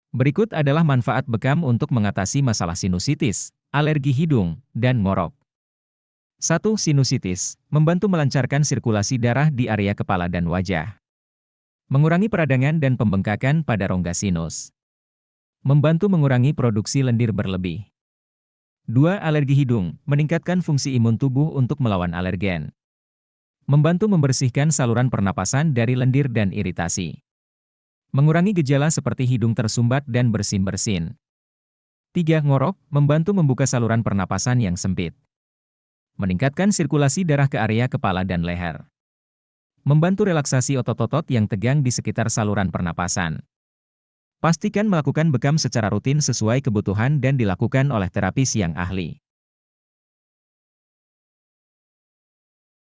Berikut adalah manfaat bekam untuk mengatasi masalah sinusitis, alergi hidung, dan ngorok. 1. Sinusitis, membantu melancarkan sirkulasi darah di area kepala dan wajah. Mengurangi peradangan dan pembengkakan pada rongga sinus. Membantu mengurangi produksi lendir berlebih. 2. Alergi hidung, meningkatkan fungsi imun tubuh untuk melawan alergen. Membantu membersihkan saluran pernapasan dari lendir dan iritasi. Mengurangi gejala seperti hidung tersumbat dan bersin-bersin. 3. Ngorok, membantu membuka saluran pernapasan yang sempit. Meningkatkan sirkulasi darah ke area kepala dan leher. Membantu relaksasi otot-otot yang tegang di sekitar saluran pernapasan. Pastikan melakukan bekam secara rutin sesuai kebutuhan dan dilakukan oleh terapis yang ahli.